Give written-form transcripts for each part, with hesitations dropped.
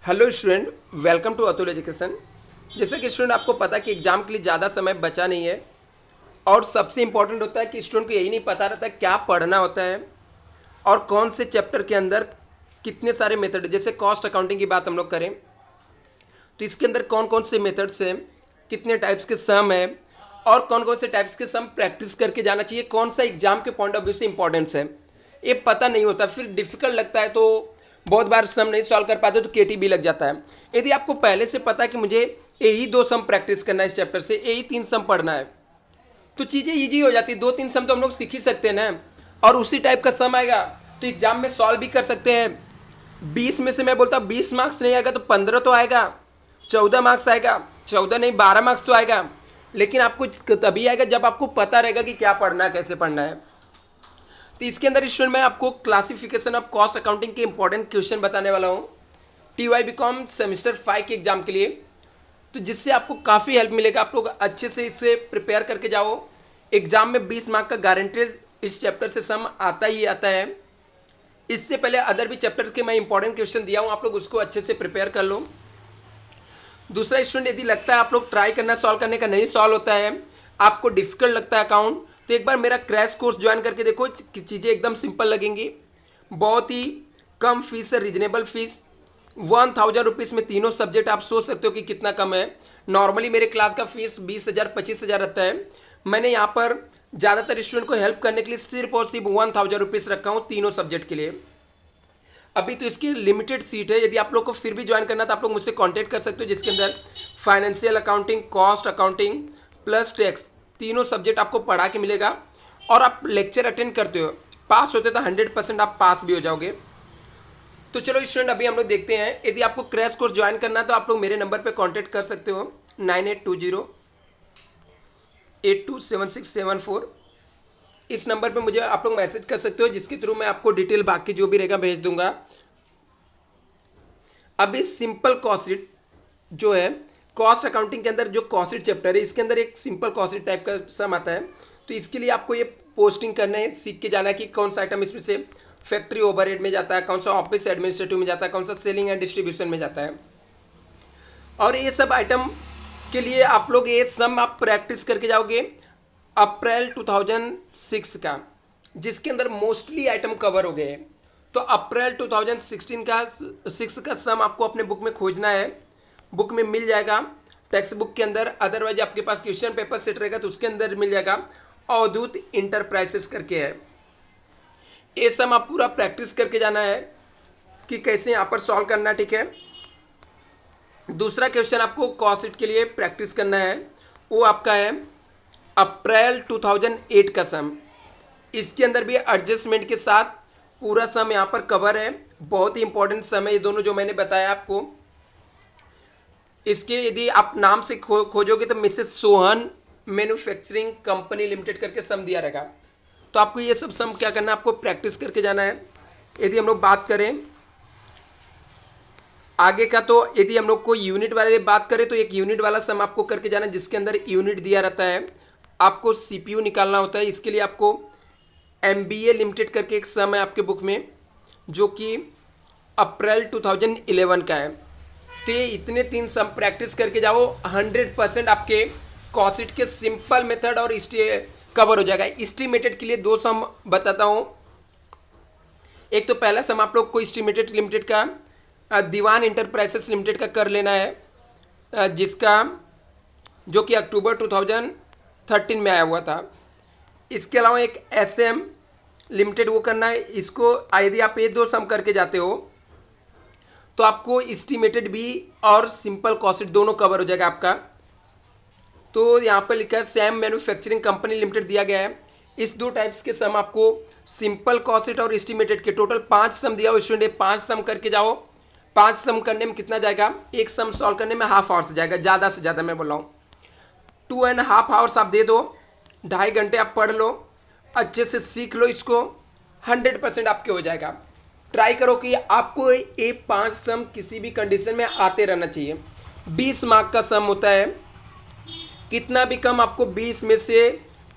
Hello student, welcome to Atul Education. जैसे कि student आपको पता है कि एग्जाम के लिए ज़्यादा समय बचा नहीं है और सबसे इम्पोर्टेंट होता है कि स्टूडेंट को यही नहीं पता रहता क्या पढ़ना होता है और कौन से चैप्टर के अंदर कितने सारे मेथड। जैसे कॉस्ट अकाउंटिंग की बात हम लोग करें तो इसके अंदर कौन कौन से मेथड्स हैं, कितने टाइप्स के सम है और कौन कौन से टाइप्स के सम प्रैक्टिस करके जाना चाहिए, कौन सा एग्जाम के पॉइंट ऑफ व्यू से इंपॉर्टेंस है, ये पता नहीं होता। फिर डिफिकल्ट लगता है तो बहुत बार सम नहीं सॉल्व कर पाते तो केटी भी लग जाता है। यदि आपको पहले से पता है कि मुझे यही दो सम प्रैक्टिस करना है, इस चैप्टर से यही तीन सम पढ़ना है, तो चीज़ें ईजी हो जाती है। दो तीन सम तो हम लोग सीख ही सकते हैं ना, और उसी टाइप का सम आएगा तो एग्जाम में सॉल्व भी कर सकते हैं। 20 में से मैं बोलता 20 मार्क्स नहीं आएगा तो 15 तो आएगा, 14 मार्क्स आएगा, 14 नहीं 12 मार्क्स तो आएगा। लेकिन आपको तभी आएगा जब आपको पता रहेगा कि क्या पढ़ना है, कैसे पढ़ना है। तो इसके अंदर स्टूडेंट मैं आपको क्लासिफिकेशन ऑफ कॉस्ट अकाउंटिंग के इंपॉर्टेंट क्वेश्चन बताने वाला हूँ TY BCom सेमेस्टर 5 के एग्जाम के लिए, तो जिससे आपको काफ़ी हेल्प मिलेगा। आप लोग अच्छे से इससे प्रिपेयर करके जाओ। एग्जाम में 20 मार्क का गारंटेड इस चैप्टर से सम आता ही आता है। इससे पहले अदर भी चैप्टर के मैं इंपॉर्टेंट क्वेश्चन दिया हूँ, आप लोग उसको अच्छे से प्रिपेयर कर लो। दूसरा स्टूडेंट, यदि लगता है आप लोग ट्राई करना सॉल्व करने का नहीं सॉल्व होता है, आपको डिफिकल्ट लगता है अकाउंट, तो एक बार मेरा क्रैश कोर्स ज्वाइन करके देखो, चीज़ें एकदम सिंपल लगेंगी। बहुत ही कम फीस है, रीजनेबल फीस। 1000 रुपीज़ में तीनों सब्जेक्ट। आप सोच सकते हो कि कितना कम है। नॉर्मली मेरे क्लास का फीस 20,000 25,000 रहता है। मैंने यहाँ पर ज़्यादातर स्टूडेंट को हेल्प करने के लिए सिर्फ और सिर्फ 1000 रुपीज़ रखा हूँ तीनों सब्जेक्ट के लिए। अभी तो इसकी लिमिटेड सीट है। यदि आप लोग को फिर भी ज्वाइन करना तो आप लोग मुझसे कांटेक्ट कर सकते हो, जिसके अंदर financial accounting, cost accounting plus tax तीनों सब्जेक्ट आपको पढ़ा के मिलेगा। और आप लेक्चर अटेंड करते हो, पास होते तो 100% आप पास भी हो जाओगे। तो चलो स्टूडेंट, अभी हम लोग देखते हैं। यदि आपको क्रैश कोर्स ज्वाइन करना है तो आप लोग मेरे नंबर पर कॉन्टैक्ट कर सकते हो 9820827674। इस नंबर पे मुझे आप लोग मैसेज कर सकते हो, जिसके थ्रू मैं आपको डिटेल बाकी जो भी रहेगा भेज दूंगा। अभी सिंपल कॉस्ट जो है, कॉस्ट अकाउंटिंग के अंदर जो कॉस्ट चैप्टर है, इसके अंदर एक सिंपल कॉस्ट टाइप का सम आता है। तो इसके लिए आपको ये पोस्टिंग करना है, सीख के जाना है कि कौन सा आइटम इसमें से फैक्ट्री ओवरहेड में जाता है, कौन सा ऑफिस एडमिनिस्ट्रेटिव में जाता है, कौन सा सेलिंग एंड डिस्ट्रीब्यूशन में जाता है। और ये सब आइटम के लिए आप लोग ये सम आप प्रैक्टिस करके जाओगे अप्रैल 2006 का, जिसके अंदर मोस्टली आइटम कवर हो गए हैं। तो अप्रैल 2016 का सम आपको अपने बुक में खोजना है, बुक में मिल जाएगा टेक्स्ट बुक के अंदर। अदरवाइज आपके पास क्वेश्चन पेपर सेट रहेगा तो उसके अंदर मिल जाएगा। अवधूत इंटरप्राइजेस करके है। ये सम आप पूरा प्रैक्टिस करके जाना है कि कैसे यहाँ पर सॉल्व करना है, ठीक है। दूसरा क्वेश्चन आपको कॉस्ट के लिए प्रैक्टिस करना है, वो आपका है अप्रैल 2008 का सम। इसके अंदर भी एडजस्टमेंट के साथ पूरा सम यहाँ पर कवर है। बहुत ही इंपॉर्टेंट सम है ये दोनों जो मैंने बताया आपको। इसके यदि आप नाम से खोजोगे तो Mrs Sohan manufacturing company limited करके सम दिया रहेगा। तो आपको ये सब सम क्या करना है, आपको प्रैक्टिस करके जाना है। यदि हम लोग बात करें आगे का, तो यदि हम लोग को यूनिट वाले बात करें तो एक यूनिट वाला सम आपको करके जाना है, जिसके अंदर यूनिट दिया रहता है। आपको CPU निकालना होता है। इसके लिए आपको MBA लिमिटेड करके एक सम है आपके बुक में, जो कि अप्रैल 2011 का है। तो ये इतने तीन सम प्रैक्टिस करके जाओ, 100% आपके कॉस्ट के सिंपल मेथड और कवर हो जाएगा। एस्टिमेटेड के लिए दो सम बताता हूँ। एक तो पहला सम आप लोग को एस्टिमेटेड लिमिटेड का दीवान इंटरप्राइजेस लिमिटेड का कर लेना है, जिसका जो कि अक्टूबर 2013 में आया हुआ था। इसके अलावा एक SM लिमिटेड वो करना है। इसको यदि आप ये दो सम करके जाते हो तो आपको एस्टिमेटेड भी और सिंपल कॉस्ट दोनों कवर हो जाएगा आपका। तो यहाँ पर लिखा है सैम मैन्युफैक्चरिंग कंपनी लिमिटेड दिया गया है। इस दो टाइप्स के सम आपको सिंपल कॉस्ट और एस्टिमेटेड के टोटल 5 सम दिया हो। स्टूडेंट 5 सम करके जाओ। 5 सम करने में कितना जाएगा, एक सम सॉल्व करने में हाफ आवर से जाएगा, ज़्यादा से ज़्यादा मैं बोल रहा हूँ 2.5 आवर्स आप दे दो, 2.5 घंटे आप पढ़ लो, अच्छे से सीख लो इसको, 100% आपके हो जाएगा। ट्राई करो कि आपको ये 5 सम किसी भी कंडीशन में आते रहना चाहिए। 20 मार्क का सम होता है, कितना भी कम आपको 20 में से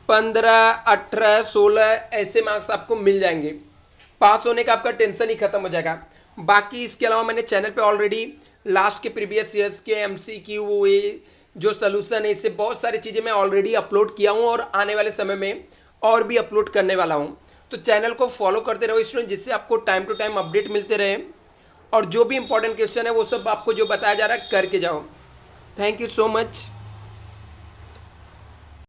15, 18, 16 ऐसे मार्क्स आपको मिल जाएंगे। पास होने का आपका टेंशन ही खत्म हो जाएगा। बाकी इसके अलावा मैंने चैनल पे ऑलरेडी लास्ट के प्रीवियस ईयर्स के MCQ ये जो सोल्यूशन है, इससे बहुत सारी चीज़ें मैं ऑलरेडी अपलोड किया हूँ और आने वाले समय में और भी अपलोड करने वाला हूँ। तो चैनल को फॉलो करते रहो स्टूडेंट, जिससे आपको टाइम टू टाइम अपडेट मिलते रहे और जो भी इंपॉर्टेंट क्वेश्चन है वो सब आपको जो बताया जा रहा है करके जाओ। Thank you so much.